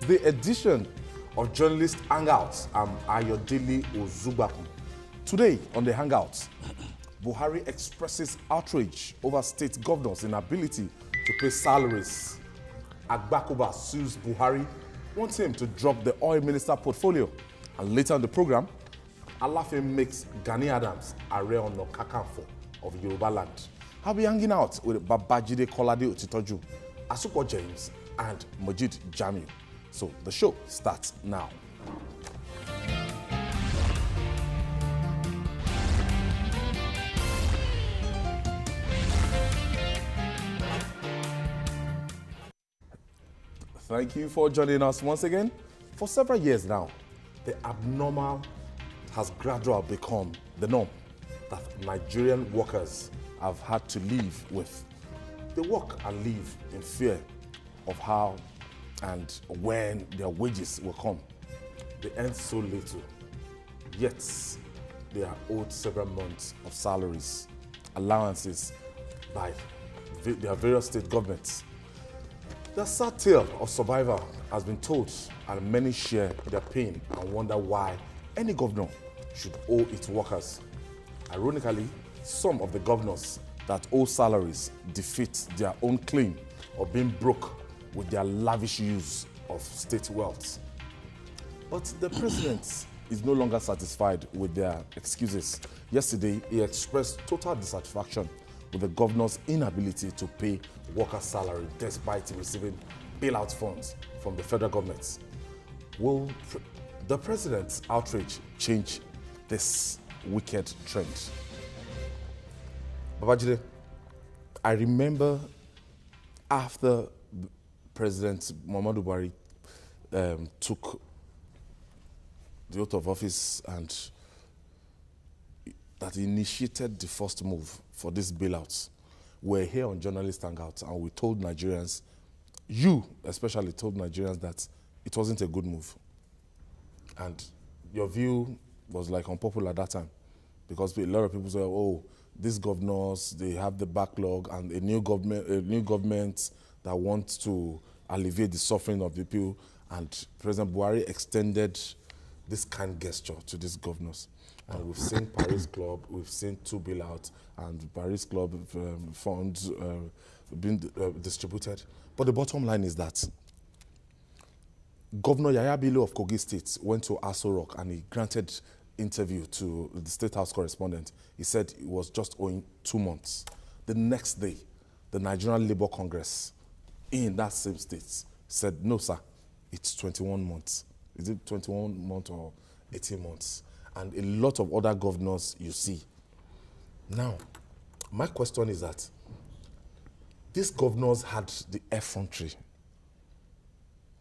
Wednesday edition of Journalist Hangouts. I'm Ayodele Ozubakun. Today on the Hangouts, Buhari expresses outrage over state governors' inability to pay salaries. Agbakoba sues Buhari, wants him to drop the oil minister portfolio. And later in the program, Alaafin makes Gani Adams Ààrẹ Ọ̀nà Kakanfò of Yoruba land. I'll be hanging out with Babajide Kolade Otitoju, Asupo James, and Majid Jamiu. So the show starts now. Thank you for joining us once again. For several years now, the abnormal has gradually become the norm that Nigerian workers have had to live with. They work and live in fear of how and when their wages will come. They earn so little, yet they are owed several months of salaries, allowances by their various state governments. The sad tale of survivor has been told, and many share their pain and wonder why any governor should owe its workers. Ironically, some of the governors that owe salaries defeat their own claim of being broke with their lavish use of state wealth. But the president is no longer satisfied with their excuses. Yesterday, he expressed total dissatisfaction with the governor's inability to pay workers' salary despite receiving bailout funds from the federal government. Will the president's outrage change this wicked trend? Babajide, I remember after President Muhammadu Buhari took the oath of office and that he initiated the first move for this bailouts. We're here on Journalist Hangout and we told Nigerians, you especially told Nigerians that it wasn't a good move. And your view was like unpopular at that time because a lot of people say, oh, these governors, they have the backlog and a new government that wants to alleviate the suffering of the people. And President Buhari extended this kind gesture to these governors. And we've seen Paris Club, we've seen 2 bailouts, and Paris Club funds being distributed. But the bottom line is that Governor Yaya Bello of Kogi State went to Aso Rock and he granted interview to the State House correspondent. He said it was just owing 2 months. The next day, the Nigerian Labour Congress in that same state said, no, sir, it's 21 months. Is it 21 months or 18 months? And a lot of other governors you see. Now, my question is that these governors had the effrontery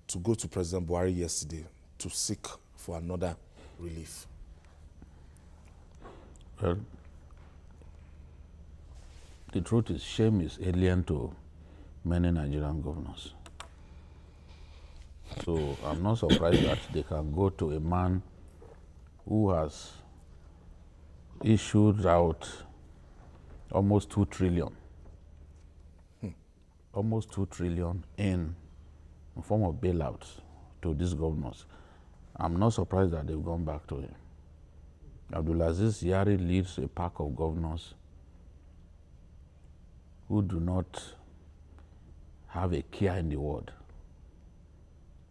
to go to President Buhari yesterday to seek for another relief. Well, the truth is, shame is alien to many Nigerian governors. So I'm not surprised that they can go to a man who has issued out almost 2 trillion, almost 2 trillion in form of bailouts to these governors. I'm not surprised that they've gone back to him. Abdulaziz Yari leads a pack of governors who do not have a care in the world.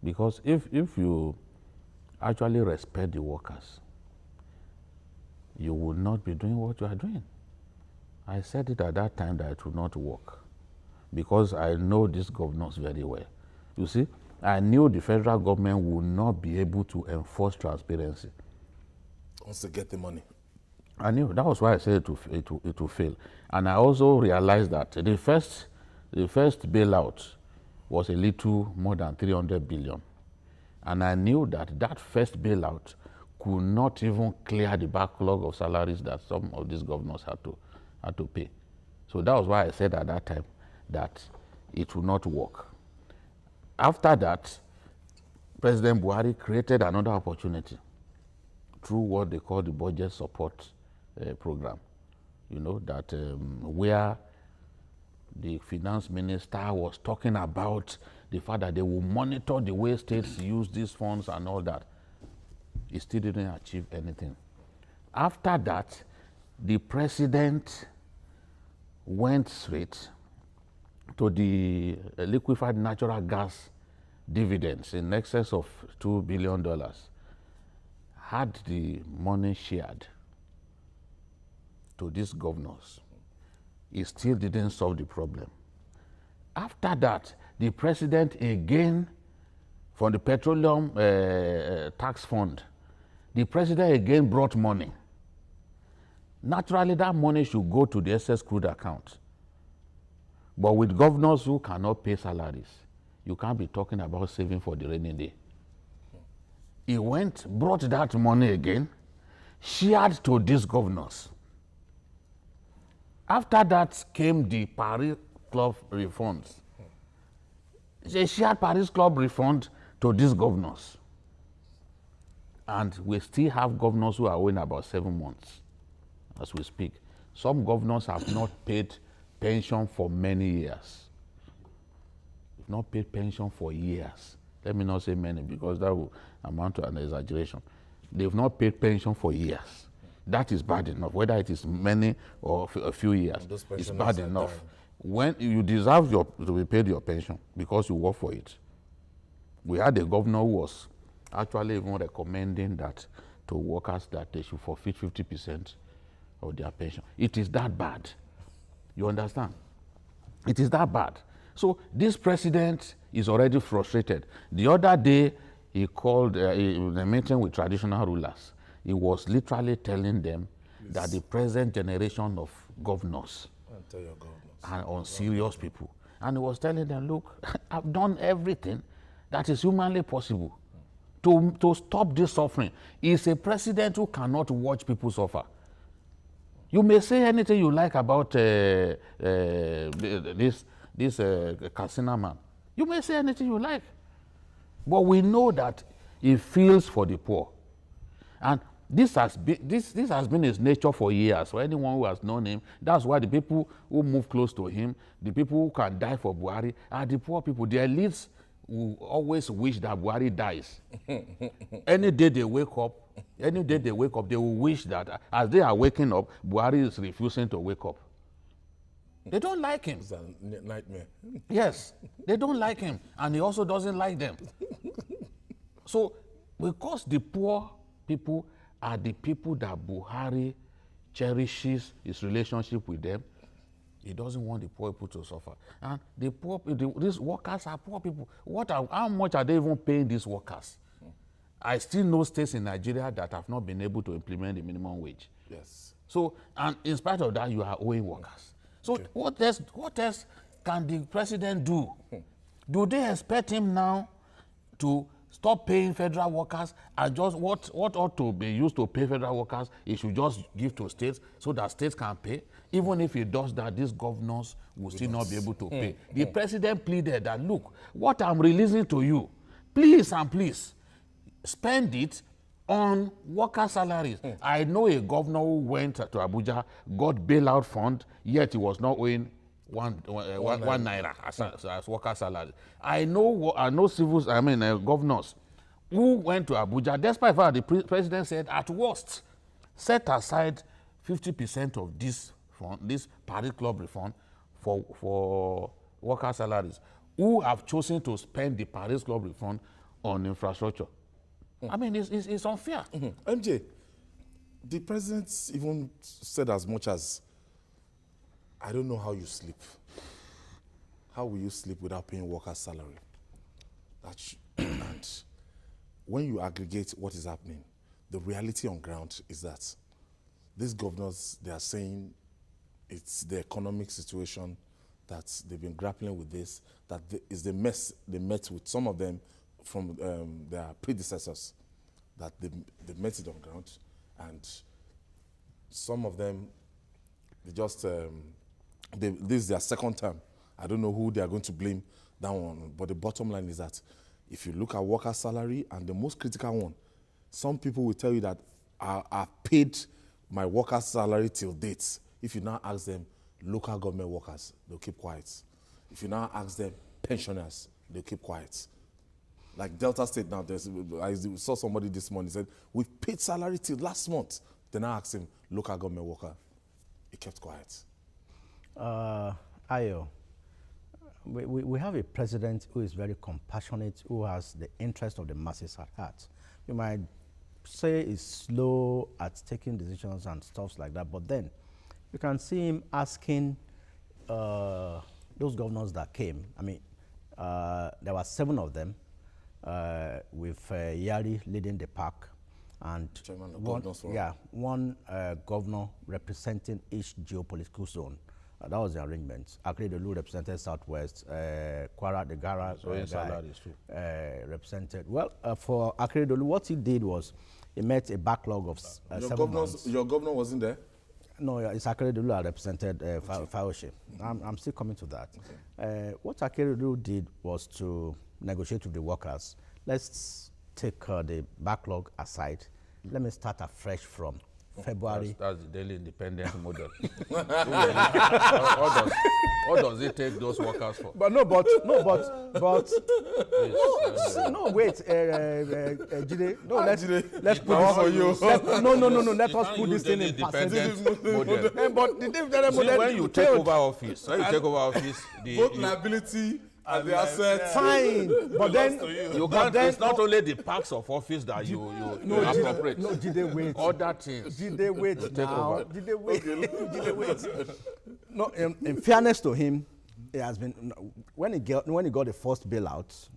Because if you actually respect the workers, you will not be doing what you are doing. I said it at that time that it would not work because I know these governors very well. You see, I knew the federal government would not be able to enforce transparency. Once they get the money. I knew. That was why I said it will fail. And I also realized that the first bailout was a little more than 300 billion. And I knew that that first bailout could not even clear the backlog of salaries that some of these governors had to pay. So that was why I said at that time that it would not work. After that, President Buhari created another opportunity through what they call the budget support program. You know, that where the finance minister was talking about the fact that they will monitor the way states use these funds and all that. It still didn't achieve anything. After that, the president went straight to the liquefied natural gas dividends in excess of $2 billion, had the money shared to these governors. It still didn't solve the problem. After that, the president again, from the petroleum tax fund, the president again brought money. Naturally, that money should go to the excess crude account. But with governors who cannot pay salaries, you can't be talking about saving for the rainy day. He went, brought that money again, shared to these governors. After that came the Paris Club refunds. They shared Paris Club refund to these governors. And we still have governors who are owing about 7 months as we speak. Some governors have not paid pension for many years. They've not paid pension for years. Let me not say many because that will amount to an exaggeration. They've not paid pension for years. That is bad enough. Whether it is many or a few years, it's bad enough. When you deserve to be paid your pension because you work for it. We had a governor who was actually even recommending that to workers that they should forfeit 50% of their pension. It is that bad. You understand? It is that bad. So this president is already frustrated. The other day, he called a meeting with traditional rulers. He was literally telling them that the present generation of governors are unserious people. And he was telling them, look, I've done everything that is humanly possible to stop this suffering. He's a president who cannot watch people suffer. You may say anything you like about this Katsina man. You may say anything you like. But we know that he feels for the poor. And this has been his nature for years. For anyone who has known him, that's why the people who move close to him, the people who can die for Buhari, are the poor people. The elites will always wish that Buhari dies. Any day they wake up, they will wish that as they are waking up, Buhari is refusing to wake up. They don't like him. It's a nightmare. Yes, they don't like him, and he also doesn't like them. So, because the poor people are the people that Buhari cherishes his relationship with them, he doesn't want the poor people to suffer. And the poor, these workers are poor people. How much are they even paying these workers? I still know states in Nigeria that have not been able to implement the minimum wage. Yes. So, and in spite of that, you are owing workers. So okay. What else can the president do? Do they expect him now to stop paying federal workers and just what ought to be used to pay federal workers, he should just give to states so that states can pay? Even if he does that, these governors will still not be able to pay. The president pleaded that, look, what I'm releasing to you, please and please, spend it on worker salaries. I know a governor who went to Abuja, got bailout fund, yet he was not owing one naira as worker salary. I know governors who went to Abuja, despite the fact the president said at worst, set aside 50% of this fund, this Paris Club refund for worker salaries, who have chosen to spend the Paris Club refund on infrastructure. I mean, it's unfair. MJ, the president even said as much as, I don't know how you sleep. How will you sleep without paying workers' salary? And when you aggregate what is happening, the reality on ground is that these governors, they are saying it's the economic situation that they've been grappling with this, that is the mess they met with, some of them from their predecessors, that they met it on ground, and some of them, they just, this is their second term. I don't know who they are going to blame that one, but the bottom line is that if you look at worker salary, and the most critical one, some people will tell you that I've paid my worker salary till date. If you now ask them, local government workers, they'll keep quiet. If you now ask them, pensioners, they keep quiet. Like Delta State now, I saw somebody this morning said, we've paid salary till last month. Then I asked him, local government worker. He kept quiet. Ayo, we have a president who is very compassionate, who has the interest of the masses at heart. You might say he's slow at taking decisions and stuff like that, but then you can see him asking those governors that came. I mean, there were 7 of them, with Yari leading the pack, and one governor representing each geopolitical zone. That was the arrangement. Akeredolu represented Southwest, Kwara, the Gara represented. Well, for Akeredolu, what he did was he met a backlog of 7 months. Your governor wasn't there? No, it's Akeredolu that represented Fayoshe. I'm still coming to that. Okay. What Akeredolu did was to negotiate with the workers. Let's take the backlog aside. Let me start afresh from February. That's the daily independent model. What does it take those workers for? But no, wait, Jide, no, let's put this for you. Let us put this thing in perspective. But the independent model, when you take over office, both liability and the assets. Fine, but then you can't. It's not only the parks of office that you appropriate. No, Jide, wait. Other things. Jide, wait now. Jide, wait. Jide, wait. No, in fairness to him, he has been when he got the first bailout.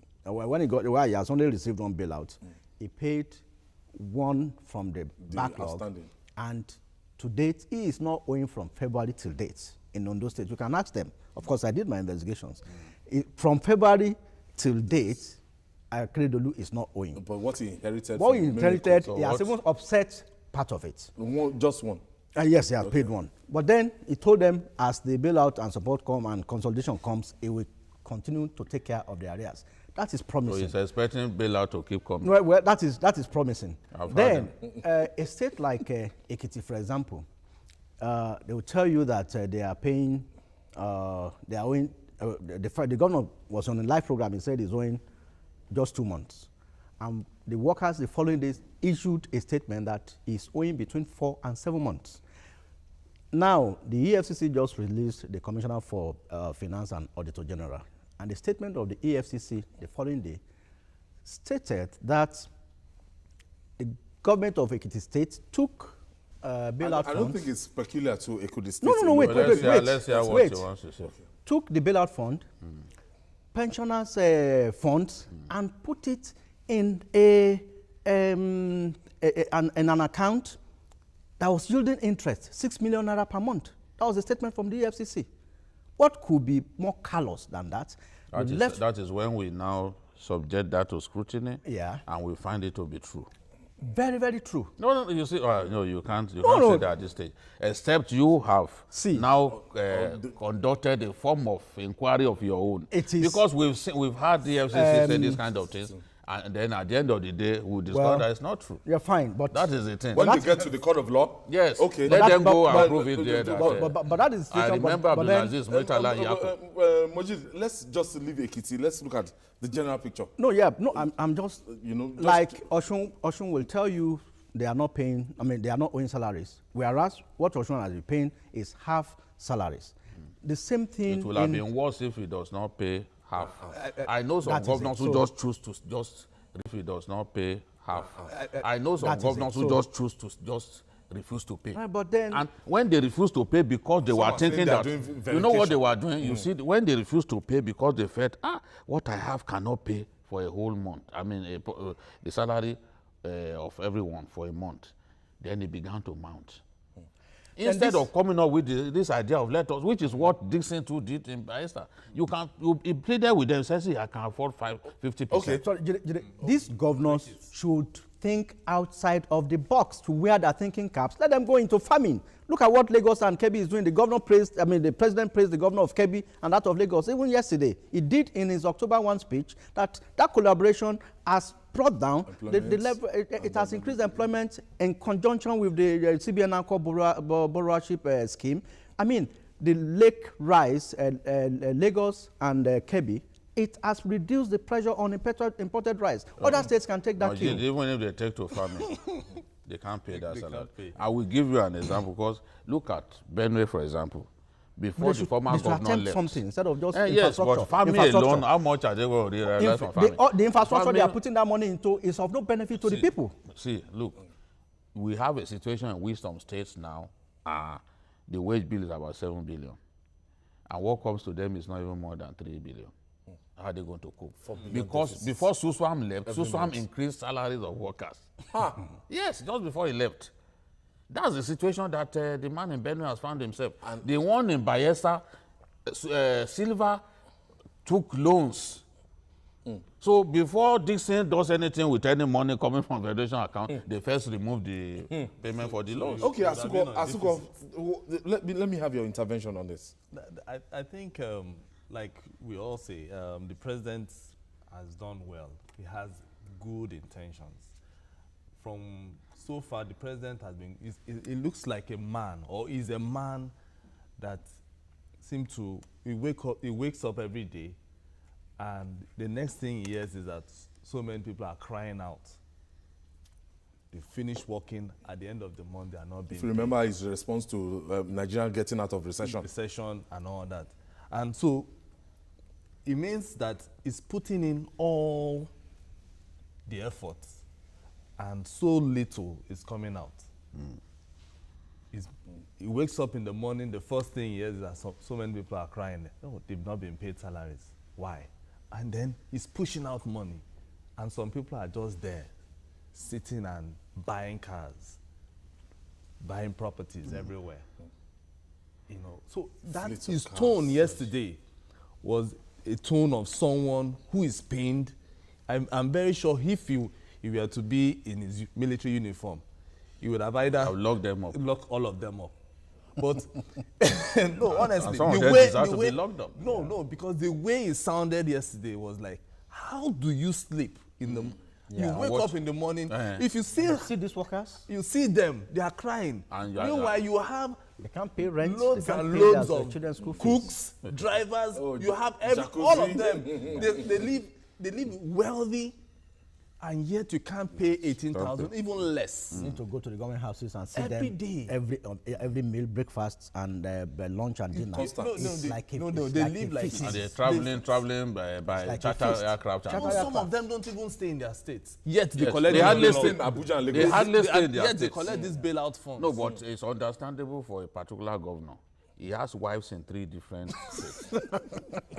He has only received 1 bailout. He paid 1 from the backlog, and to date he is not owing from February till date in Ondo State. You can ask them. Of course, I did my investigations. From February till date, Akeredolu is not owing. But what he inherited? What he inherited, he has even offset part of it. Just 1? Yes, he has paid 1. But then he told them as the bailout and support come and consolidation comes, he will continue to take care of the arrears. That is promising. So he's expecting bailout to keep coming. Well, that is promising. Then, a state like Ekiti, for example, they will tell you that they are paying, they are owing. The governor was on a live program. He said he's owing just 2 months. And the workers the following days issued a statement that he's owing between 4 and 7 months. Now, the EFCC just released the Commissioner for Finance and Auditor General. And the statement of the EFCC the following day stated that the government of Ekiti State took bailout funds. I don't think it's peculiar to Ekiti State. No, wait. Let's hear what you want to say. Took the bailout fund, pensioners' funds, and put it in an account that was yielding interest, 6 million naira per month. That was a statement from the EFCC. What could be more callous than that? That is when we now subject that to scrutiny, and we find it to be true. Very, very true. No, you see, no, you can't say that at this stage. Except you have now conducted a form of inquiry of your own. It is. Because we've had the FCC say this kind of things, and then at the end of the day, we'll discover that it's not true. You're fine, but that is the thing. When you get to the court of law? Yes. Okay. Let them go and prove it there. But that is... I remember Abdulaziz Murtala Yako. Mojid, let's just leave Ekiti. Let's look at the general picture. I'm just... Oshun will tell you they are not paying... they are not owing salaries. Whereas what Oshun has been paying is half salaries. The same thing... It will have been worse if he does not pay half. I know some governors who just choose to if he does not pay half. I know some governors who just choose to just refuse to pay. But then, and when they refuse to pay because they were thinking that, you know what they were doing? You see, when they refused to pay because they felt, what I have cannot pay for a whole month. The salary of everyone for a month. Then it began to mount. Instead of coming up with this idea of let us, which is what Dixon too did in Bayelsa, you pleaded with them, says, I can afford 50%. Okay. Sorry, these governors should think outside of the box to wear their thinking caps. Let them go into farming. Look at what Lagos and Kebbi is doing. The president praised the governor of Kebbi and that of Lagos. Even yesterday, he did in his October 1 speech that collaboration has brought down the level. It has increased employment in conjunction with the CBN Anchor borrowership scheme. The Lake Rise, Lagos and Kebbi, it has reduced the pressure on imported rice. Other states can take that cue. Even if they take to farming, they can't pay that salary. I will give you an example, because look at Benue, for example. Before the former governor left. Something instead of just yes, but farming alone, how much are they going to realize from farming? The infrastructure they are putting that money into is of no benefit to the people. See, look, we have a situation in which some states now, the wage bill is about 7 billion. And what comes to them is not even more than 3 billion. How are they going to cope? Because before Suswam left, Suswam increased salaries of workers. Yes, just before he left. That's the situation that the man in Benue has found himself. And the one in Bayelsa, Silva took loans. So before Dixon does anything with any money coming from Federation account, they first remove the payment for the loans. Okay, Asuko, let me have your intervention on this. I think, like we all say, the president has done well. He has good intentions. From so far, the president has been, it looks like a man, or is a man that seems to, he wakes up every day, and the next thing he hears is that so many people are crying out. They finish working, at the end of the month, they are not being If you remember his response to Nigeria getting out of recession. Recession and all that. And so, it means that he's putting in all the efforts, and so little is coming out. He wakes up in the morning, the first thing he hears is that so many people are crying. Oh, they've not been paid salaries. Why? And then he's pushing out money. And some people are just there, sitting and buying cars, buying properties everywhere. You know, so that his tone yesterday was a tone of someone who is pained. I'm very sure if he were to be in his military uniform, he would have either locked them up, lock all of them up. But no, honestly, the way locked up. No, because the way it sounded yesterday was like, how do you sleep in the? You wake up in the morning. If you see these workers, you see them, they are crying. And meanwhile, you have they can't pay rent, loads and loads of children's school cooks, drivers. You have all of them. They live wealthy. And yet you can't pay 18,000, even less. You need to go to the government houses and see every them day. Every meal, breakfast, and lunch and dinner. They live like and they're traveling by charter aircraft. Some of them don't even stay in their states. Yet they collect. They hardly stay in Abuja and Lagos. They hardly stay in their states. Yet they collect this bailout funds. No, but it's understandable for a particular governor. He has wives in 3 different states.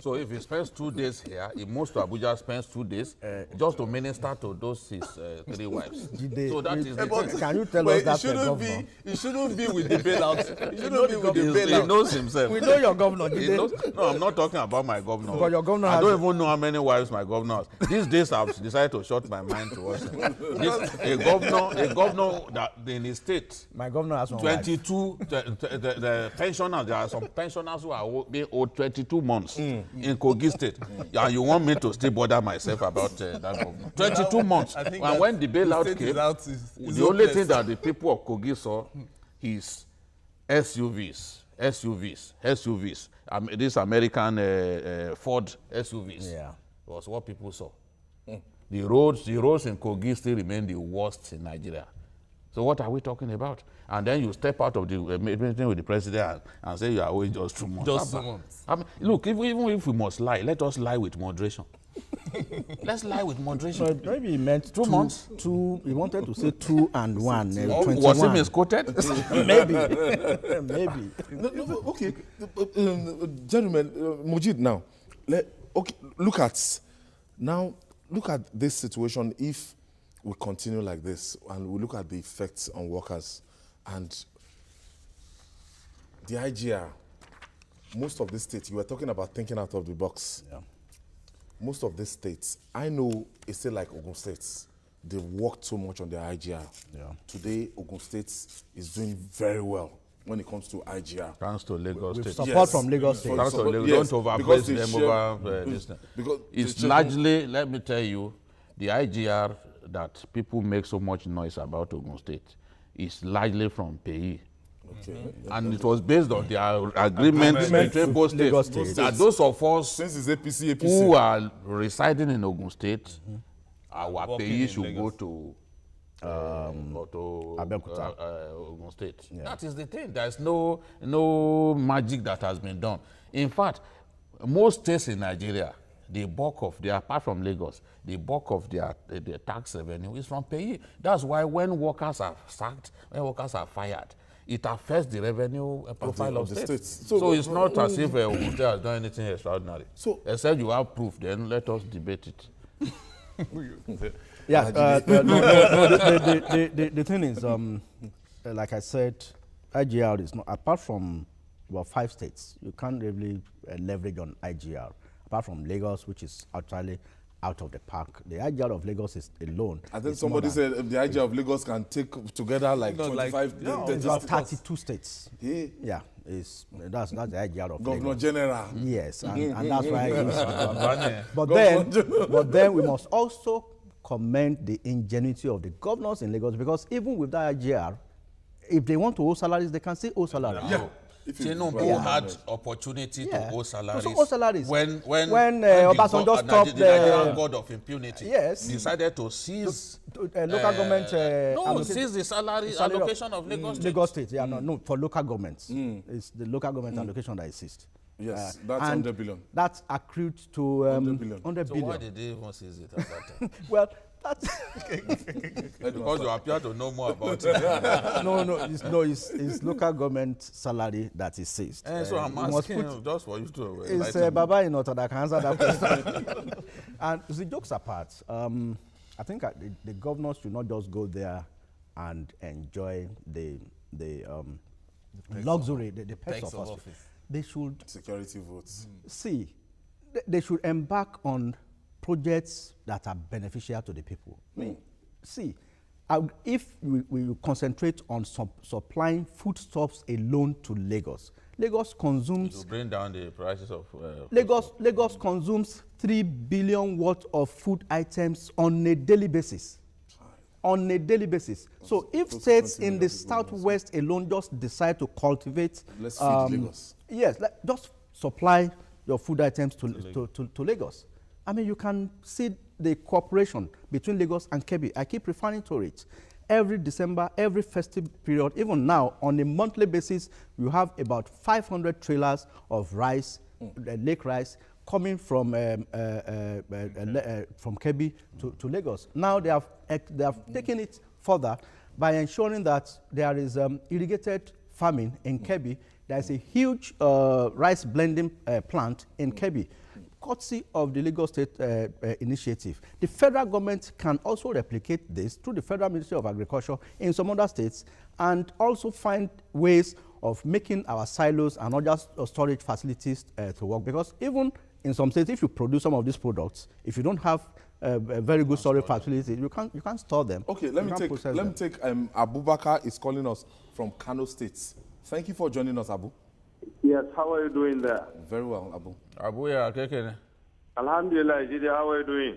So if he spends 2 days here, he moves to Abuja, spends 2 days just to minister to those his 3 wives. So that is the thing. Can you tell us that governor? He shouldn't be with the bailout. He shouldn't be with the bailout. He knows himself. We know your governor. No, I'm not talking about my governor. But your governor I don't even know how many wives my governor has. These days I've decided to shut my mind towards him. A governor that in his state, my governor has 22, the pensioners, there are some pensioners who are being owed 22 months in Kogi State. And you want me to still bother myself about that governor? 22 months. And when the bailout came, the only thing that the people of Kogi saw is SUVs. This American Ford SUVs. Yeah. Was what people saw. The roads in Kogi still remain the worst in Nigeria. So what are we talking about? And then you step out of the meeting with the president and say you are owing just 2 months. Just 2 months. I mean, look, even if we must lie, let us lie with moderation. Let's lie with moderation. So maybe he meant 2 months. He wanted to say 2 and 1. 21. Was he misquoted? Maybe. Okay, gentlemen, Mujid. Now, look at this situation. If we continue like this and we look at the effects on workers and the IGR, most of the states, you were talking about thinking out of the box. Yeah. Most of these states, I know a state like Ogun State, they've worked so much on their IGR. Yeah. Today, Ogun State is doing very well when it comes to IGR. Thanks to Lagos State. Support from Lagos State. Thanks to Lagos. Don't overpraise them over this. Because it's largely, let me tell you, the IGR that people make so much noise about Ogun State is largely from payee. Okay. And it was based on their agreement between both states. That those of us Since it's APC. who are residing in Ogun State, our Working pay in should Lagos. go to Abeokuta. Ogun State. Yeah. That is the thing. There's no magic that has been done. In fact, most states in Nigeria, the bulk of their, apart from Lagos, the bulk of their tax revenue is from pay. That's why when workers are sacked, when workers are fired, it affects the revenue profile of the states. So it's not as if Ogun State has done anything extraordinary. So, except you have proof, then let us debate it. Yeah, the thing is, like I said, IGR is not, apart from about 5 states, you can't really leverage on IGR. Apart from Lagos, which is actually out of the park. The IGR of Lagos is alone. I think somebody said the IGR of Lagos can take together like 25, it's about 32 states. Yeah. Yeah, that's the IGR of Governor Lagos. General. Yes, and that's why it's but then we must also commend the ingenuity of the governors in Lagos, because even with that IGR, if they want to owe salaries, they can still owe salaries. Yeah. Tinubu had opportunity to owe salaries. To owe salaries. When Obasanjo stopped the Nigerian God of impunity, decided to seize local government seize the salary allocation of Lagos State. Lagos State, no, for local governments. It's the local government allocation that is seized. Yes, that's 100 billion. That's accrued to 100 billion. 100 billion. So why did they even seize it at that time? Well, that's because you appear to know more about it. It's local government salary that is seized. So I'm asking just for you to it's Baba Inota that can answer that question. And the jokes apart, I think the governors should not just go there and enjoy the luxury, the perks of office. They should security votes. See, they should embark on projects that are beneficial to the people. See, if we concentrate on supplying foodstuffs alone to Lagos, Lagos consumes. To bring down the prices of. Lagos consumes 3 billion worth of food items on a daily basis. On a daily basis. So if states in the southwest alone just decide to cultivate, let's feed Lagos. Yes, just supply your food items to Lagos. I mean, you can see the cooperation between Lagos and Kebbi. I keep referring to it. Every December, every festive period, even now, on a monthly basis, you have about 500 trailers of rice, lake rice, coming from Kebbi to Lagos. Now they have taken it further by ensuring that there is irrigated farming in Kebbi. There is a huge rice blending plant in Kebbi, courtesy of the Lagos State initiative. The federal government can also replicate this through the Federal Ministry of Agriculture in some other states, and also find ways of making our silos and other storage facilities to work. Because even in some states, if you produce some of these products, if you don't have a very good storage facility, you can't store them. Okay, let me take Abubakar is calling us from Kano State. Thank you for joining us, Abu. Yes, how are you doing there? Very well, Abu. Abu, yeah, okay. Alhamdulillah, Jide, how are you doing?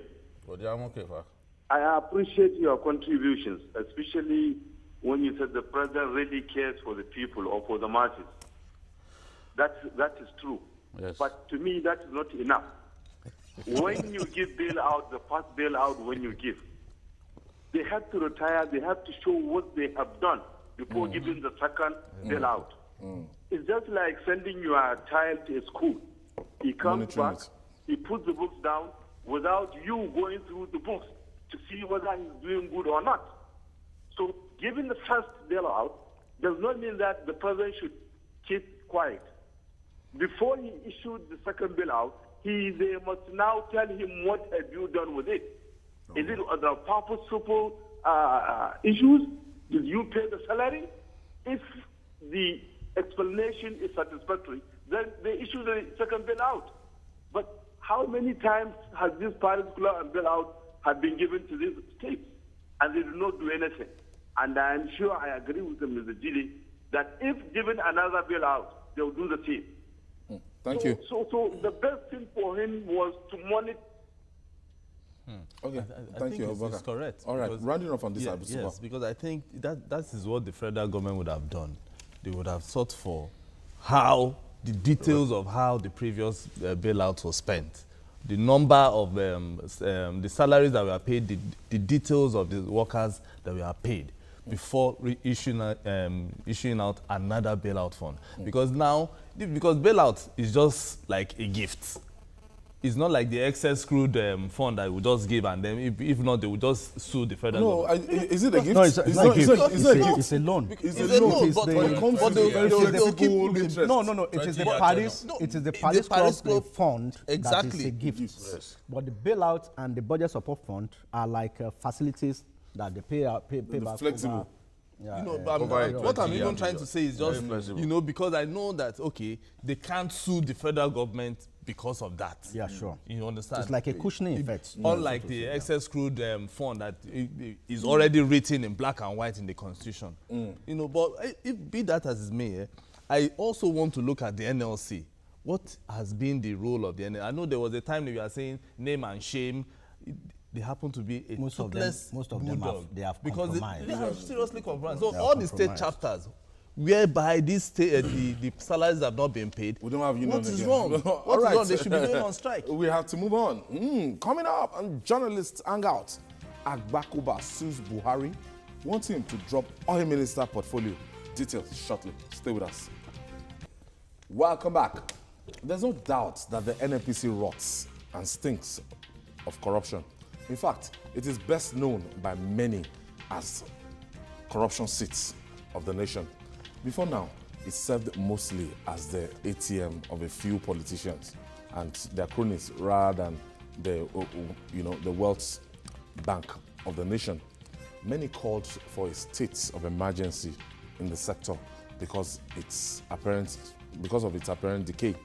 I'm okay, Fa. I appreciate your contributions, especially when you said the president really cares for the people or for the masses. That is true. Yes. But to me, that is not enough. When you give bailout, the first bailout when you give, they have to retire, they have to show what they have done before giving the second bailout. It's just like sending your child to a school. He comes back, he puts the books down without you going through the books to see whether he's doing good or not. So giving the first bailout does not mean that the president should keep quiet. Before he issued the second bailout, they must now tell him what have you done with it. Is it the purposeful issues? Did you pay the salary? If the explanation is satisfactory, then they issue the second bailout. But how many times has this particular bailout have been given to these states, and they do not do anything? And I am sure I agree with them, Mr. Gili, that if given another bailout, they will do the same. Thank you. So the best thing for him was to monitor. Okay, I thank you, it's correct. All right, rounding off on this, yes, because I think that is what the federal government would have done. they would have sought for how the details of how the previous bailout was spent, the number of the salaries that were paid, the details of the workers that were paid before issuing out another bailout fund. Because now, because bailout is just like a gift. It's not like the excess crude fund that we just give, and then if not, they will just sue the federal government. Is it a gift? No, it's not a gift. It's a loan. It's a loan, but when it comes to the full interest. No. It is the Paris. It is the Paris Club fund that is a gift. Yes. But the bailout and the budget support fund are like facilities that they pay back. Flexible. Yeah, You know, What I'm even trying to say is just, you know, because I know that, okay, they can't sue the federal government because of that. Yeah, sure. You understand? It's like a cushioning effect. Unlike the excess crude fund that is already written in black and white in the Constitution. You know, but if be that as it may, I also want to look at the NLC. What has been the role of the NLC? I know there was a time that you were saying name and shame. They happen to be a Most of them have compromised. They have seriously compromised. So all the state chapters, whereby these the salaries have not been paid, We don't have union what is again. wrong? All What is right. wrong? They should be going on strike. We have to move on. Coming up on Journalists Hangout, Agbakuba sues Buhari, wants him to drop oil minister portfolio. Details shortly. Stay with us. Welcome back. There's no doubt that the NNPC rots and stinks of corruption. In fact, it is best known by many as corruption seats of the nation. Before now, it served mostly as the ATM of a few politicians and their cronies rather than the wealth bank of the nation. Many called for a state of emergency in the sector because of its apparent decay.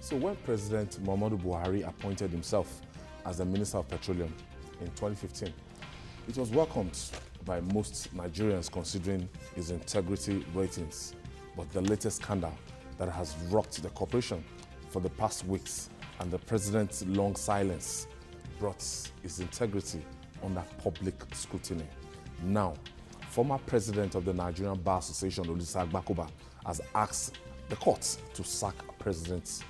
So when President Muhammadu Buhari appointed himself as the Minister of Petroleum in 2015, it was welcomed by most Nigerians considering his integrity ratings. But the latest scandal that has rocked the corporation for the past weeks and the president's long silence brought his integrity under public scrutiny. Now, former president of the Nigerian Bar Association, Olisa Agbakuba, has asked the court to sack President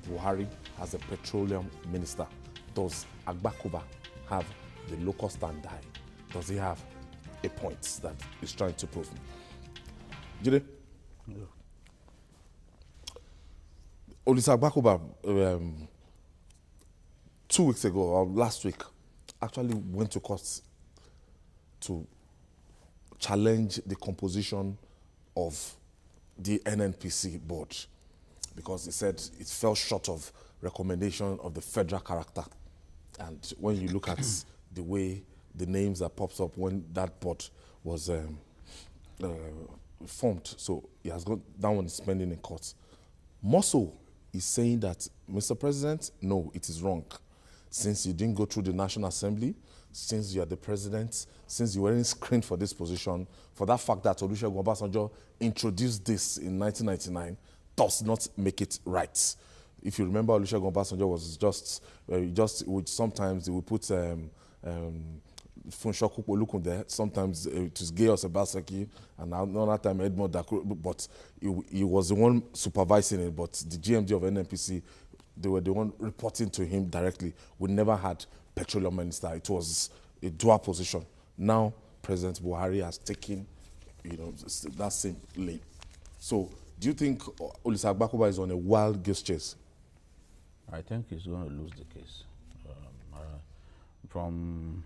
Buhari as a petroleum minister. Does Agbakuba have the locus standi? Does he have a point that he's trying to prove? Jide? Yeah. Olisa Agbakuba, 2 weeks ago, or last week, actually went to court to challenge the composition of the NNPC board because he said it fell short of recommendation of the federal character. And when you look at the way the names that pops up when that board was formed, so he has got that one is pending in court. More so, he's saying that, Mr. President, no, it is wrong. Since you didn't go through the National Assembly, since you are the president, since you weren't screened for this position, for that fact that Olusegun Obasanjo introduced this in 1999 does not make it right. If you remember, Olusegun Obasanjo was sometimes he would put Funsho Olukun there, sometimes it was Gayos Obaseki, and another time Edmond Dakuru, but he was the one supervising it, but the GMD of NNPC, they were the one reporting to him directly. We never had petroleum minister. It was a dual position. Now, President Buhari has taken, that same lane. So, do you think Olisa Agbakuba is on a wild goose chase? I think he's going to lose the case. From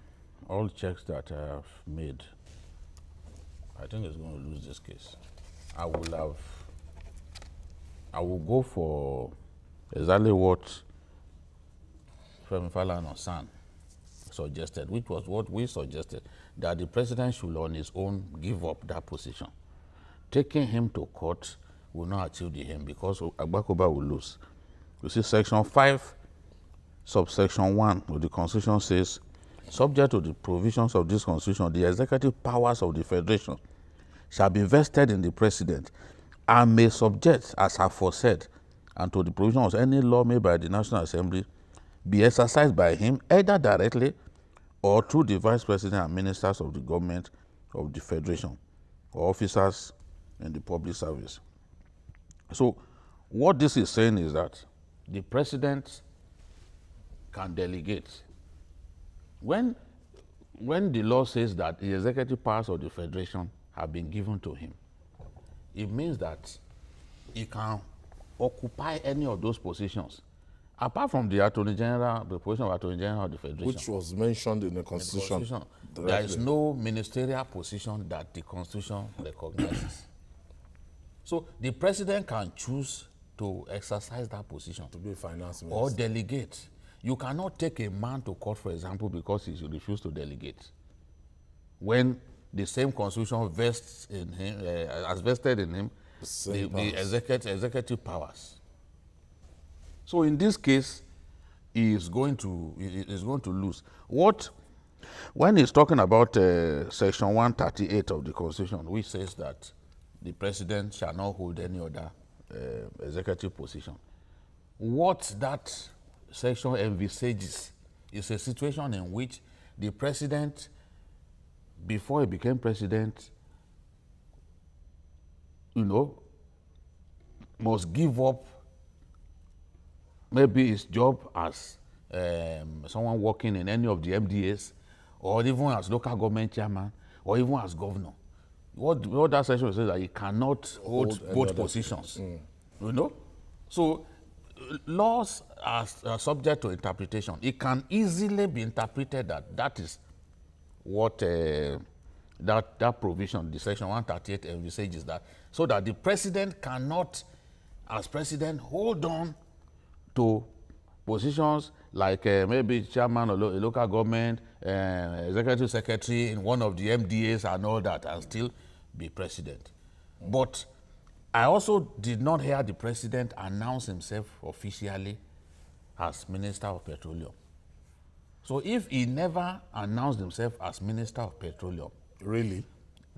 all checks that I have made, I think he's going to lose this case. I will go for exactly what Femi Falana-San suggested, which was what we suggested, that the president should on his own give up that position. Taking him to court will not achieve the aim because Agbakuba will lose. You see, Section 5, subsection 1 of the Constitution says, subject to the provisions of this Constitution, the executive powers of the Federation shall be vested in the President and may subject, as aforesaid, and to the provisions of any law made by the National Assembly, be exercised by him either directly or through the Vice President and Ministers of the Government of the Federation, or officers in the public service. So what this is saying is that the president can delegate. When the law says that the executive powers of the federation have been given to him, it means that he can occupy any of those positions, apart from the Attorney General, the position of Attorney General of the Federation. Which was mentioned in the Constitution. There is no ministerial position that the Constitution recognizes. So the president can choose to exercise that position. To be a finance minister. Or delegate. You cannot take a man to court, for example, because he refused to delegate. When the same Constitution vests in him, has vested in him the executive powers. So in this case, he is going to lose. When he's talking about Section 138 of the Constitution, which says that the president shall not hold any other executive position, what that section envisages is a situation in which the president, before he became president, must give up maybe his job as someone working in any of the MDAs, or even as local government chairman, or even as governor. What that section says that he cannot hold both positions. So laws are subject to interpretation. It can easily be interpreted that is what that provision, the section 138 envisages, that so that the president cannot, as president, hold on to positions like maybe chairman of a local government, executive secretary in one of the MDAs and all that, and still be president. But I also did not hear the president announce himself officially as Minister of Petroleum. So if he never announced himself as Minister of Petroleum, really,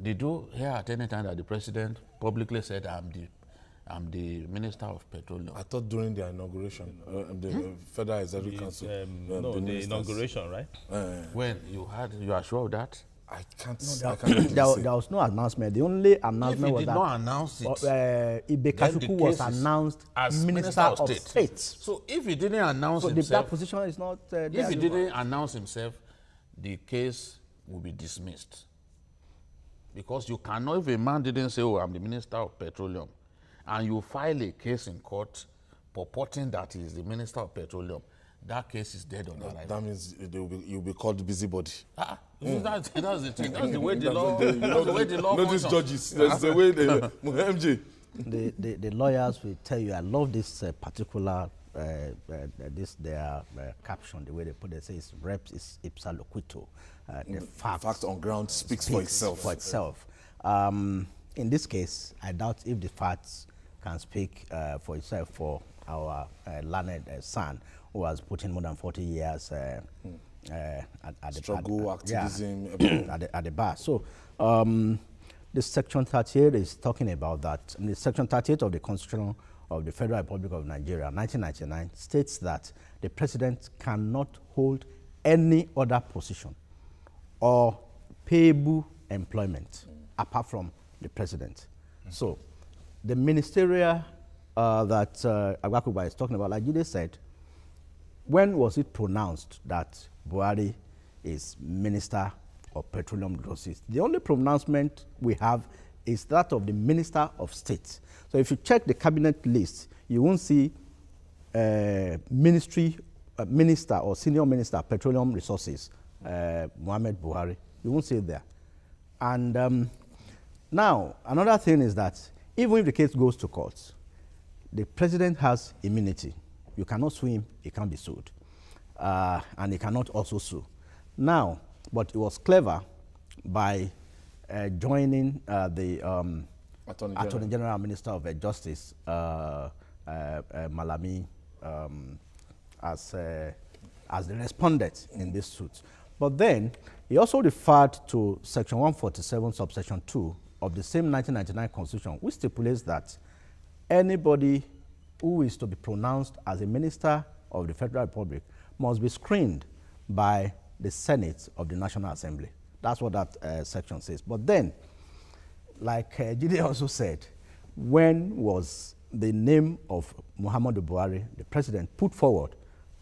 did you hear at any time that the president publicly said, I'm the Minister of Petroleum? I thought during the inauguration, the Federal Executive Council. The inauguration, right? When you are sure of that? I can't. There was no announcement. The only announcement was that. If he did not announce it, Ibe Kashuku was announced as Minister of State. So if he didn't announce himself, that position is not. If he didn't announce himself, the case will be dismissed. Because you cannot, if a man didn't say, "Oh, I'm the Minister of Petroleum," and you file a case in court purporting that he is the Minister of Petroleum, that case is dead on arrival. That means you'll be called busybody. That's the thing. That's the way the law. That's the way the law. Not these judges. That's the way the MJ. The lawyers will tell you. I love this particular their caption. The way they put it, says "Reps is ipsa loquitur." The fact on ground speaks for itself. In this case, I doubt if the facts can speak for itself for our learned son, who has put in more than 40 years at struggle, activism, at the bar. So the Section 38 is talking about that. And the Section 38 of the Constitution of the Federal Republic of Nigeria, 1999, states that the president cannot hold any other position or payable employment apart from the president. So the ministerial that Agbakuba is talking about, like Jide said, when was it pronounced that Buhari is Minister of Petroleum Resources? The only pronouncement we have is that of the Minister of State. So if you check the cabinet list, you won't see minister or senior minister of Petroleum Resources, Muhammad Buhari. You won't see it there. And now, another thing is that even if the case goes to court, the president has immunity. You cannot sue him, he can't be sued. And he cannot also sue. Now, but it was clever by joining the Attorney General Minister of Justice, Malami, as the respondent in this suit. But then, he also referred to Section 147, subsection 2 of the same 1999 Constitution, which stipulates that anybody who is to be pronounced as a minister of the Federal Republic must be screened by the Senate of the National Assembly. That's what that section says. But then, like Jide also said, when was the name of Muhammadu Buhari, the president, put forward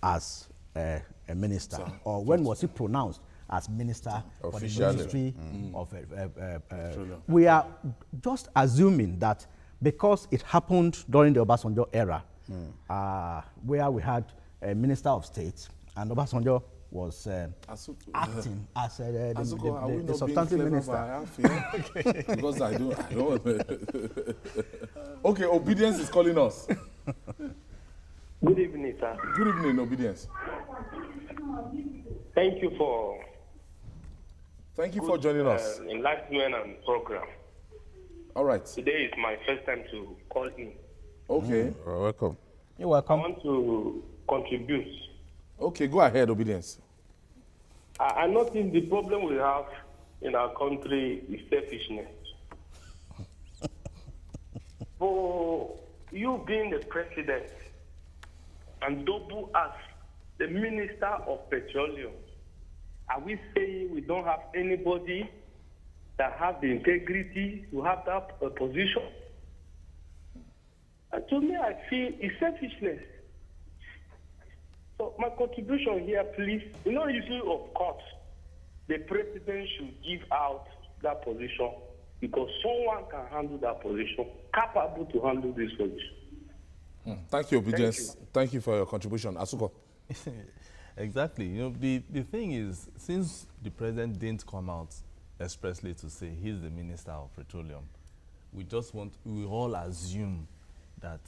as a minister? Or when was he pronounced as minister for the Ministry of we are just assuming that because it happened during the Obasanjo era, where we had a minister of state, and Obasanjo was acting as the substantive minister. Because I don't. Okay, Obedience is calling us. Good evening, sir. Good evening, Obedience. Thank you for joining us. Enlightenment and program. All right. Today is my first time to call in. Okay. Welcome. You're welcome. I want to contribute. Okay, go ahead, Obedience. I notice the problem we have in our country is selfishness. For you being the president and double as the Minister of Petroleum, are we saying we don't have anybody that have the integrity to have that position? And to me, I feel it's selfishness. So my contribution here, please, usually of course, the president should give out that position because someone can handle that position, capable to handle this position. Thank you, Obedience. Thank you for your contribution. Asuko. Exactly. The thing is, since the president didn't come out expressly to say he's the Minister of Petroleum, we all assume that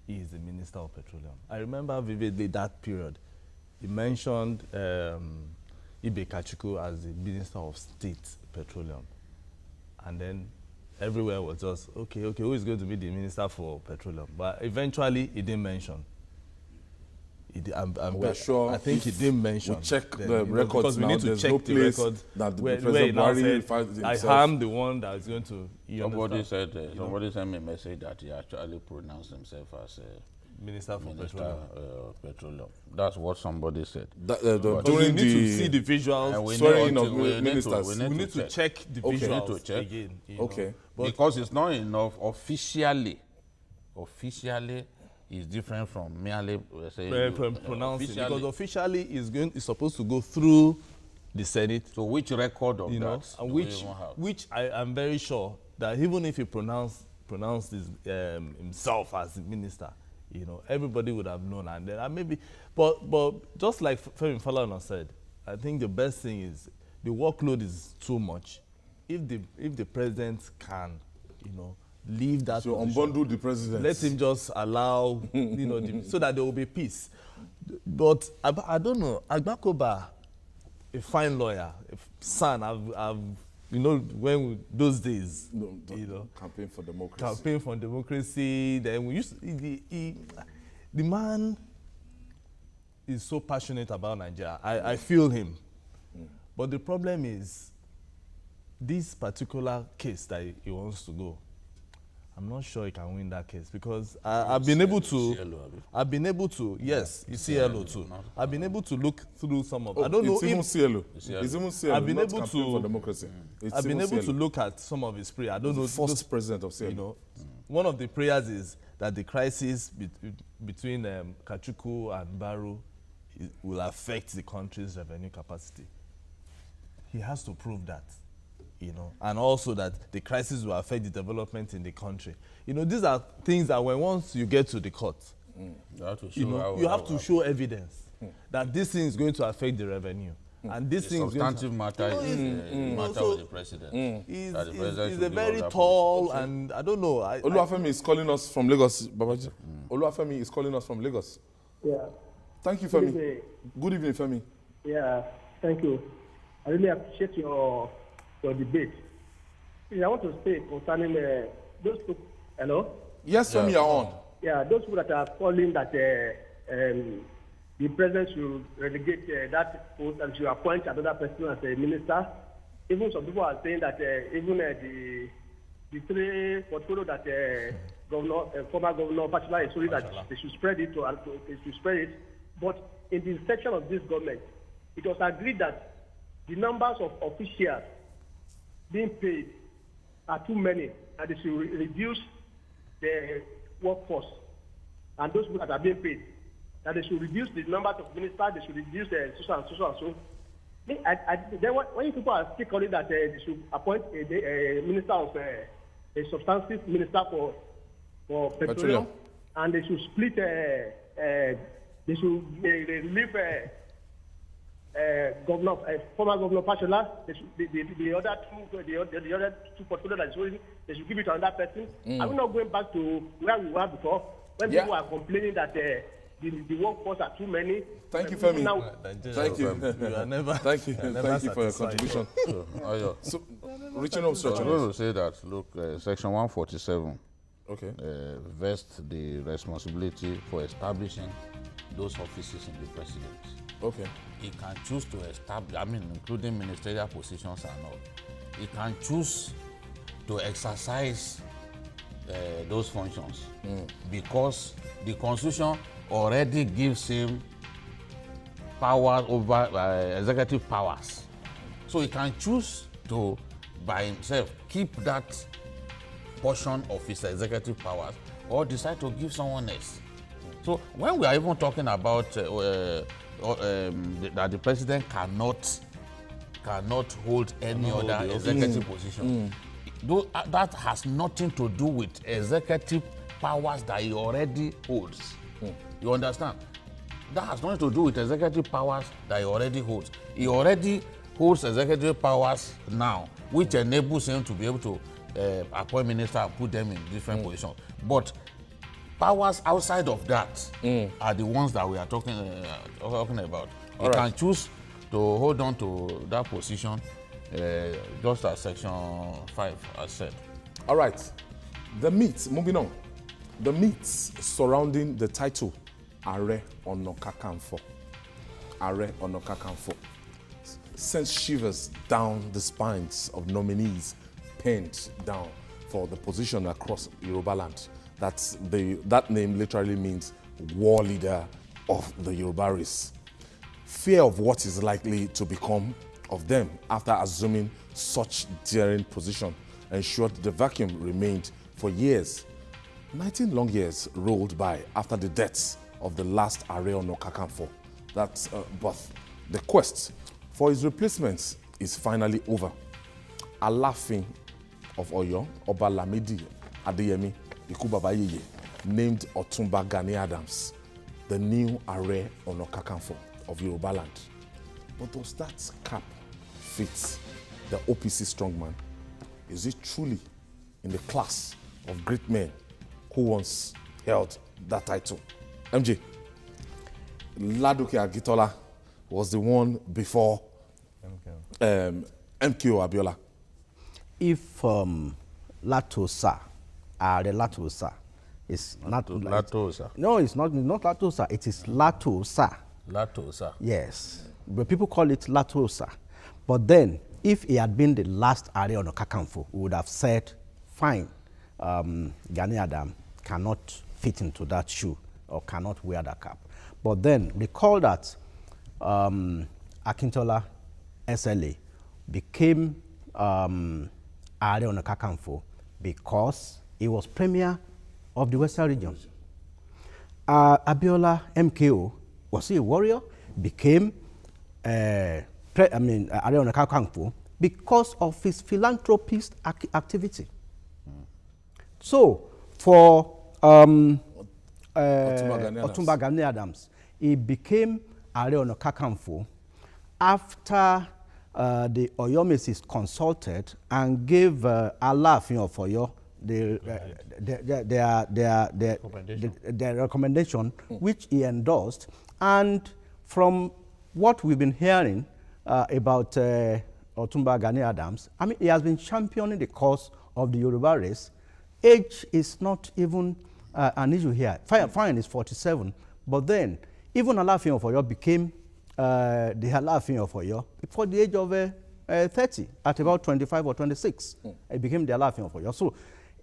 he is the Minister of Petroleum. I remember vividly that period. He mentioned Ibe Kachuku as the Minister of State Petroleum. And then everywhere was just, okay, who is going to be the Minister for Petroleum? But eventually, he didn't mention. Sure I think he didn't mention. We check the records because we need to check the records that the where President Buhari said, himself. I am the one that is going to. Somebody sent me a message that he actually pronounced himself as Minister for Petroleum. That's what somebody said. During we need to see the visuals. Swearing of ministers. We need to check the visuals again. Okay. Because it's not enough officially. Officially is different from merely pronouncing. Because officially is supposed to go through the Senate. So which record of that? And which I am very sure that even if he pronounced himself as the minister, everybody would have known. And then maybe, but just like Femi Falana said, I think the best thing is the workload is too much. If the president can, leave that. So position, unbundle the president. let him just allow, so that there will be peace. But I don't know. Agbakoba, a fine lawyer, son, I've those days, campaign for democracy. Campaign for democracy. Then we used the man is so passionate about Nigeria. I feel him. But the problem is this particular case that he wants to go. I'm not sure he can win that case because I've been able to, yes, it's CLO too. I've been able to look through some of. I don't know even if CLO. It's even CLO. I've been not able campaign to. for democracy. I've been able to look at some of his prayers. I don't know. First president of CLO. One of the prayers is that the crisis between Kachuku and Baru will affect the country's revenue capacity. He has to prove that. And also that the crisis will affect the development in the country. These are things that once you get to the court, you have to show evidence that this thing is going to affect the revenue. And this thing is substantive matter is matter with the president. He's a very tall and I don't know. Oluwafemi is calling us from Lagos, Babaji. Oluwafemi is calling us from Lagos. Yeah. Thank you, Femi. Good evening, Femi. Yeah, thank you. I really appreciate your debate. I want to say concerning those people. Hello? Yes, Femi, you're on. Yeah, those people that are calling that the president should relegate that post and should appoint another person as a minister. Even some people are saying that even the three portfolio that former governor Fashola is sorry that they should spread it But in the section of this government, it was agreed that the numbers of officials being paid are too many, and they should reduce the workforce and those people that are being paid. That they should reduce the number of ministers, they should reduce so and so. Then when people are still calling that they should appoint a minister of a substantive minister for petroleum, and they should split, they should relieve former Governor Fashola, the other two portfolios that is holding, they should give it to another person. Are we not going back to where we were before, when people are complaining that the workforce are too many? Thank you, Femi. Thank you. Thank you for your contribution. So, reaching home stretch. I'm going to say that, look, Section 147 vests the responsibility for establishing those offices in the presidency. Okay. He can choose to establish, including ministerial positions and all. He can choose to exercise those functions because the Constitution already gives him power over executive powers. So he can choose to, by himself, keep that portion of his executive powers or decide to give someone else. So when we are even talking about that the president cannot hold any other executive position, that has nothing to do with executive powers that he already holds. You understand? That has nothing to do with executive powers that he already holds. He already holds executive powers now, which enables him to be able to appoint ministers and put them in different positions. But powers outside of that are the ones that we are talking about. He can choose to hold on to that position, just as Section 5 has said. All right. The myths, moving on. The myths surrounding the title Are Ona Kakanfo. Are Ona Kakanfo sends shivers down the spines of nominees penned down for the position across Yoruba land. That name literally means war leader of the Yoruba race. Fear of what is likely to become of them after assuming such daring position ensured the vacuum remained for years. 19 long years rolled by after the deaths of the last Are Ona Kakanfo. That's birth. The quest for his replacements is finally over. Alafin of Oyo, Oba Lamidi Adeyemi Ikubabayeye, named Otumba Gani Adams the new Are Ona Kakanfo of Yoruba land. But does that cap fit the OPC strongman? Is it truly in the class of great men who once held that title? MJ, Ladoke Agitola was the one before MKO Abiola. If Latosa, Are Latosa, is not Latosa. No, it's not Latosa. It is Latosa. Latosa. Yes, but people call it Latosa. But then, if he had been the last Are Ona Kakanfo, we would have said, fine, Gani Adam cannot fit into that shoe or cannot wear that cap. But then, recall that Akintola SLA became Are Ona Kakanfo because he was premier of the Western region. Abiola MKO, was he a warrior? Became Are Ona Kakanfo because of his philanthropist activity. So, for Otumba Gani Adams, he became Are Ona Kakanfo after the Oyomesis consulted and gave Alaafin of Oyo their recommendation, which he endorsed. And from what we've been hearing about Otumba Gani Adams, he has been championing the cause of the Yoruba race. Age is not even an issue here. Fine is 47, but then even Alaafin of Oyo became the Alaafin of Oyo before the age of 30, at about 25 or 26. He became the Alaafin of Oyo. So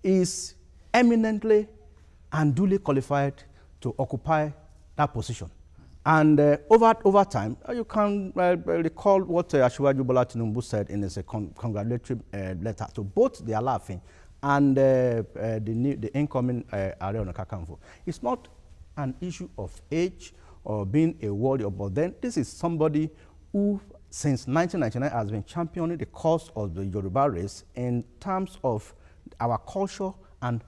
he's eminently and duly qualified to occupy that position. And over time, you can recall what Asiwaju Bola Tinubu said in his congratulatory letter to both the Alaafin and the incoming Ààrẹ Ọ̀nà Kakanfò. It's not an issue of age or being a warrior, but then this is somebody who, since 1999, has been championing the cause of the Yoruba race in terms of our culture and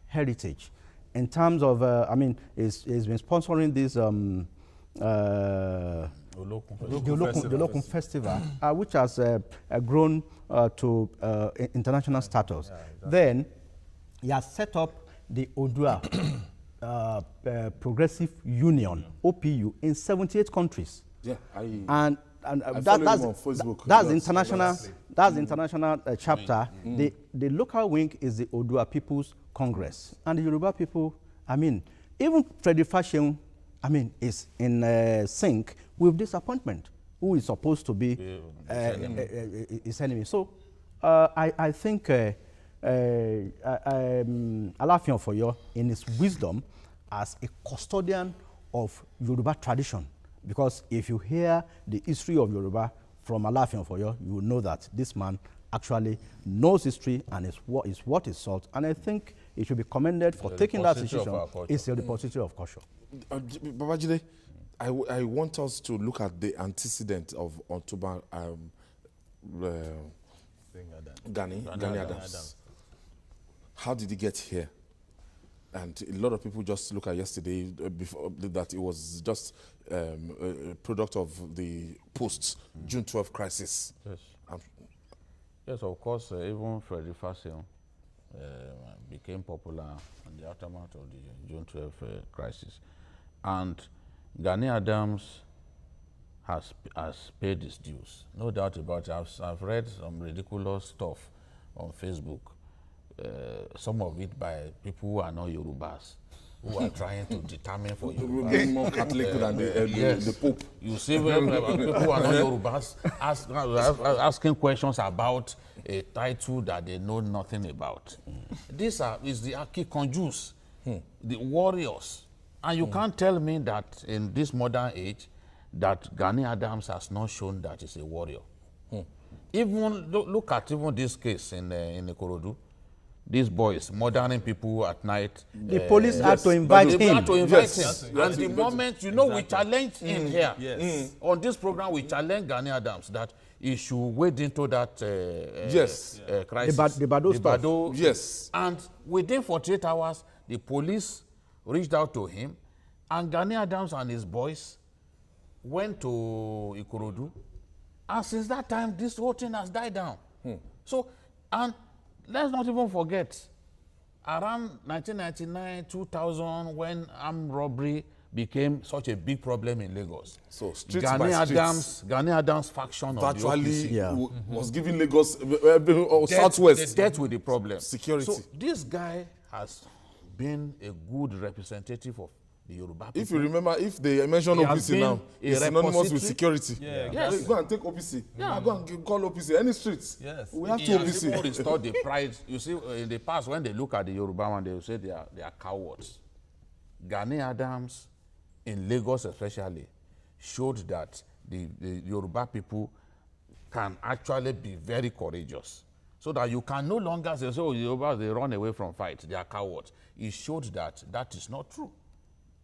heritage. In terms of, I mean, he's been sponsoring this the Olokun Festival, which has grown to international status. Yeah, exactly. Then he has set up the Odua Progressive Union, OPU, in 78 countries. Yeah, that's on Facebook. That's international. That's the international chapter. The local wing is the Odua People's Congress, and the Yoruba people. I mean, even Freddy Fashion, I mean, is in sync with this appointment. Who is supposed to be his enemy? So, I think Alaafin of Oyo, in his wisdom, as a custodian of Yoruba tradition. Because if you hear the history of Yoruba from Alaafin of Oyo, you will know that this man actually knows history and is what is salt. And I think he should be commended for taking that decision. It's a repository of culture. Babajide, I want us to look at the antecedent of October Gani Adams. How did he get here? And a lot of people just look at yesterday before that it was just a product of the post-June 12 crisis. Yes. Yes, of course, even Freddy Fashion became popular in the aftermath of the June 12 crisis. And Gani Adams has paid his dues. No doubt about it. I've read some ridiculous stuff on Facebook. Some of it by people who are not Yorubas, who are trying to determine for Yorubas. More Catholic than the Pope. You see, people who are not Yorubas asking questions about a title that they know nothing about. These is the Akikonjus, the warriors. And you can't tell me that in this modern age that Gani Adams has not shown that he's a warrior. Even look at even this case in Ikorodu. These boys murdering people at night. The police had to invite him. They had to invite him. And the moment, you know, we challenged him here. On this program, we challenged Gani Adams that he should wade into that crisis. The Bado. Yes. And within 48 hours, the police reached out to him, and Gani Adams and his boys went to Ikorodu. And since that time, this whole thing has died down. So, and let's not even forget, around 1999, 2000, when armed robbery became such a big problem in Lagos. So streets Gani by streets, Gani Adams faction of the OPC was giving Lagos Southwest death with the problem. Security. So this guy has been a good representative of the Yoruba people. If you remember, if they mention OPC now, it's synonymous with security. Yes. Go and take OPC. Go and call OPC. Any streets. Yes. We have two OPC. People restore the pride. You see, in the past, when they look at the Yoruba one, they will say they are cowards. Gani Adams, in Lagos especially, showed that the Yoruba people can actually be very courageous. So that you can no longer say, so Yorubas, they run away from fight, they are cowards. It showed that that is not true.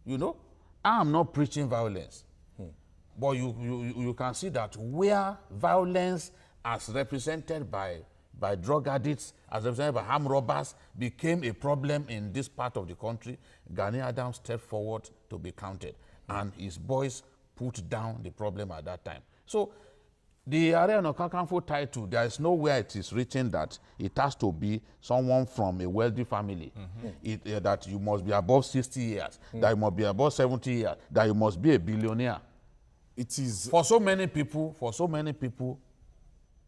You know, I am not preaching violence, but you can see that where violence as represented by drug addicts, as represented by armed robbers, became a problem in this part of the country, Gani Adams stepped forward to be counted, and his boys put down the problem at that time. So the Ààrẹ Ọ̀nà Kakanfò title, there is nowhere it is written that it has to be someone from a wealthy family, that you must be above 60 years, that you must be above 70 years, that you must be a billionaire. It is for so many people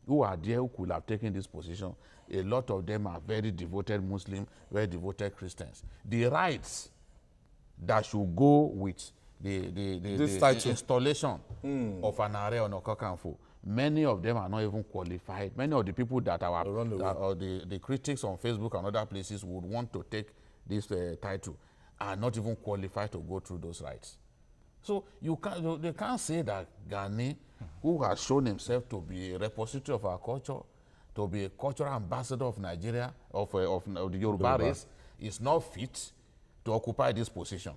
who are there who could have taken this position. A lot of them are very devoted Muslims, very devoted Christians. The rights that should go with the installation of an Ààrẹ Ọ̀nà Kakanfò, many of them are not even qualified. Many of the people that the critics on Facebook and other places would want to take this title are not even qualified to go through those rights. So they can't say that Gani, who has shown himself to be a repository of our culture, to be a cultural ambassador of Nigeria, of the Yoruba race, is not fit to occupy this position.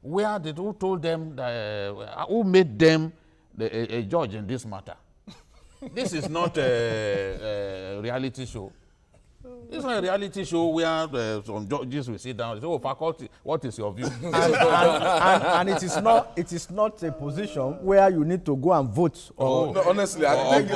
Who told them, that, who made them a judge in this matter? This is not a reality show. It's not a reality show where some judges will sit down and say, oh, faculty, what is your view? and it is not a position where you need to go and vote or no, honestly, I think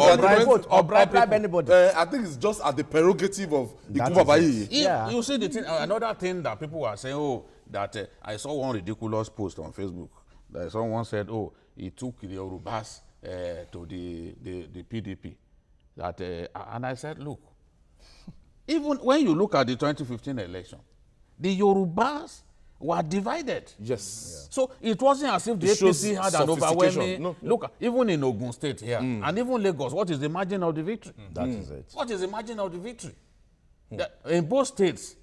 bribe anybody. I think it's just at the prerogative of Ikubabayi. Yeah. You see the thing, another thing that people were saying, oh, that I saw one ridiculous post on Facebook that someone said, oh, he took the Yorubas to the PDP. That and I said, look, even when you look at the 2015 election, the Yorubas were divided. Yes. Yeah. So it wasn't as if the APC had an overwhelming... No. Look, even in Ogun State here, and even Lagos, what is the margin of the victory? That is it. What is the margin of the victory? In both states,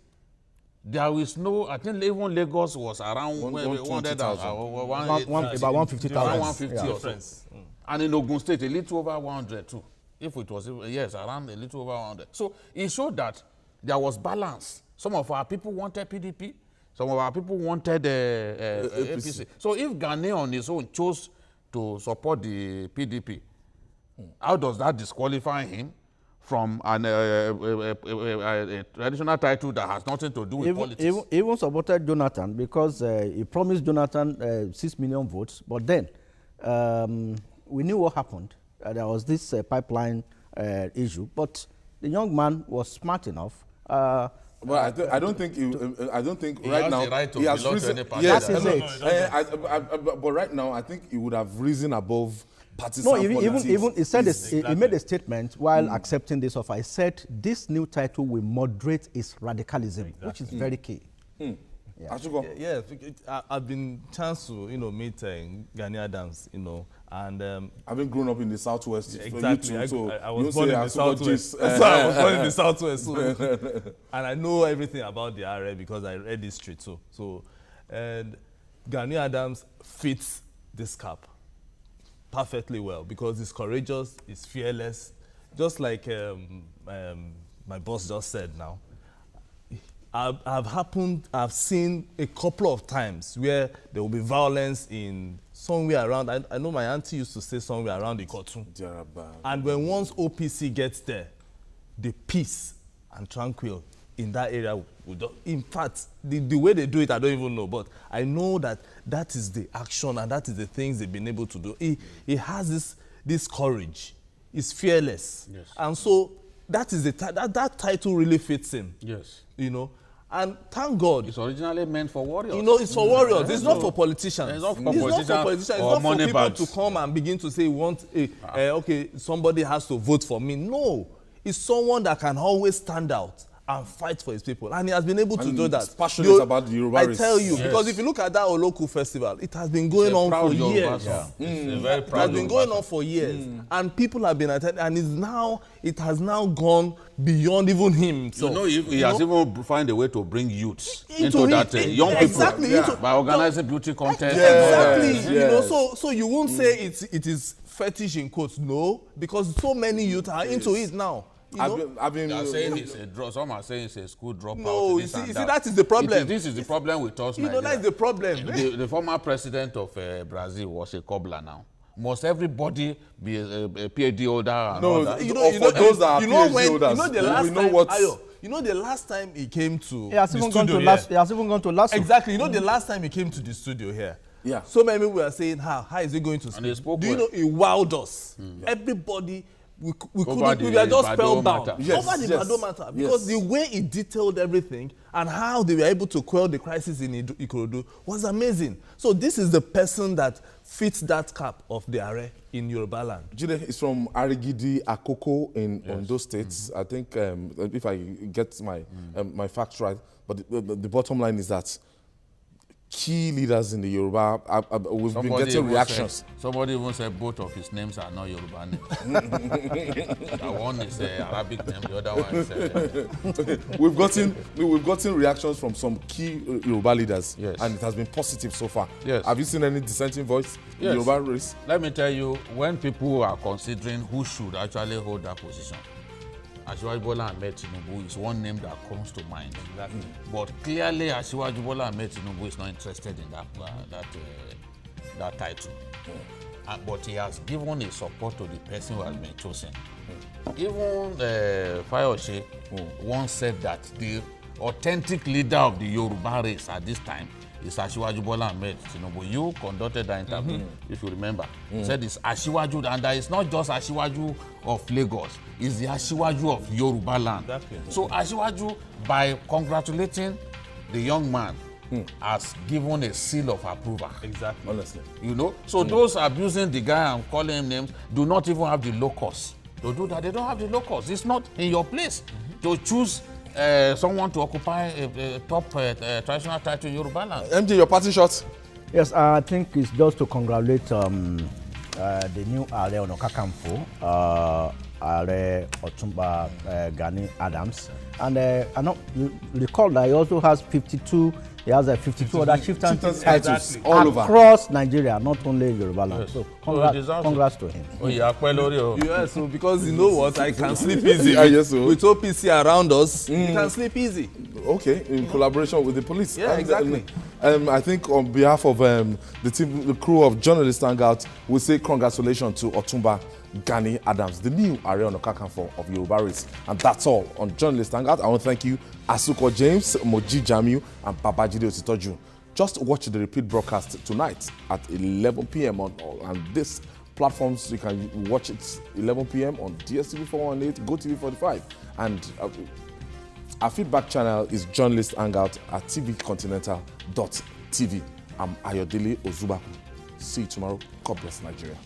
there is no... I think even Lagos was around 120,000. About 150,000. Around 150 or so. Difference. And in Ogun State, a little over 100 too. If it was, yes, around a little over 100. So it showed that there was balance. Some of our people wanted PDP. Some of our people wanted APC. So if Gani on his own chose to support the PDP, how does that disqualify him from a traditional title that has nothing to do with politics? Even supported Jonathan because he promised Jonathan 6 million votes. But then we knew what happened. There was this pipeline issue, but the young man was smart enough. But I don't think He right has now the right to he has belong to risen. any party. Yes, That is it. but right now I think he would have risen above partisan No, politics. even he said he made a statement while accepting this offer. He said this new title will moderate his radicalism, which is very key. Achuko. Yeah, I've been chance to meet Gani Adams, and Having grown up in the Southwest, exactly. so I was born in the Southwest. So I was born in the Southwest, and I know everything about the RA because I read history too. So, and Gani Adams fits this cap perfectly well because he's courageous, he's fearless, just like my boss just said now. I've seen a couple of times where there will be violence in somewhere around, I know my auntie used to say somewhere around the Kotun. And when once OPC gets there, the peace and tranquil in that area will in fact, the way they do it, I don't even know, but I know that is the action and that is the things they've been able to do. He has this courage. He's fearless. Yes. And so that is that title really fits him. Yes. And thank God. It's originally meant for warriors. It's for warriors. It's not for politicians. It's not for politicians. It's not for people to come and begin to say, okay, somebody has to vote for me. No. It's someone that can always stand out and fight for his people. And he has been able to do that. He's passionate about the Yoruba race. I tell you, because if you look at that Oloku festival, it has been going on for years. It has been going on for years. And people have been attending, and it has now gone beyond even him. So, he has even found a way to bring youths into that young people by organizing beauty contests. Exactly. So you won't say it is fetish in quotes. No, because so many youth are into it now. They're saying it's a draw. Some are saying it's a school dropout. No, you see, that is the problem. This is the problem with us. That's the problem. The former president of Brazil was a cobbler now. Must everybody be a PhD holder? For those that are PhD holders, the last time he came to he has even gone to last. Exactly. The last time he came to the studio here. Yeah. So many people were saying, how is he going to speak? Do you know he wowed us? Everybody. We were just spellbound over the Bado matter because the way he detailed everything and how they were able to quell the crisis in Ikorodu was amazing. So this is the person that fits that cap of the Are in Yoruba land. Jide is from Arigidi, Akoko in Ondo States. I think if I get my facts right, but the bottom line is that key leaders in the Yoruba. We've been getting reactions. Somebody even said both of his names are not Yoruba names. One is Arabic name, the other one is. We've gotten reactions from some key Yoruba leaders, yes, and it has been positive so far. Yes. Have you seen any dissenting voice in yes, Yoruba race? Let me tell you, when people are considering who should actually hold that position, Asiwaju Bola Ahmed Tinubu is one name that comes to mind. Exactly. But clearly, Asiwaju Bola Ahmed Tinubu is not interested in that title. But he has given his support to the person who has been chosen. Even Fayose once said that the authentic leader of the Yoruba race at this time is Asiwaju Bola Ahmed Tinubu. You conducted that interview, if you remember. He said it's Asiwaju, and that it's not just Asiwaju of Lagos, it's the Asiwaju of Yoruba land. Exactly. So Asiwaju, by congratulating the young man, has given a seal of approval. Exactly. Honestly. You know? So those abusing the guy and calling him names do not even have the locus to do that. They don't have the locus. It's not in your place to choose someone to occupy a top traditional title in Yoruba land. MJ, your party shots? Yes, I think it's just to congratulate the new Ààrẹ Ọ̀nà Kakanfò, Ààrẹ Ọ̀túnba Gani Adams. And I know you recall that he also has 52. He has 52 other chieftaincy titles all over across Nigeria, not only Yoruba land. Yes. So congrats to him. Oh, yeah, Yes, so because you know what, I can sleep easy. Yes, so. With OPC around us, you can sleep easy. Okay, in collaboration with the police. Yeah, exactly. I think on behalf of the team, the crew of Journalist Hangout, we say congratulations to Otumba Gani Adams, the new Ààrẹ Ọ̀nà Kakanfò of Yoruba race. And that's all on Journalist Hangout. I want to thank you, Asuko James, Moji Jamiu, and Babajide Ositoju. Just watch the repeat broadcast tonight at 11 p.m. on this platforms. You can watch it 11 p.m. on DSTV 418, GoTV 45. And our feedback channel is Journalist Hangout at tvcontinental.tv. I'm Ayodele Ozubaku. See you tomorrow. God bless Nigeria.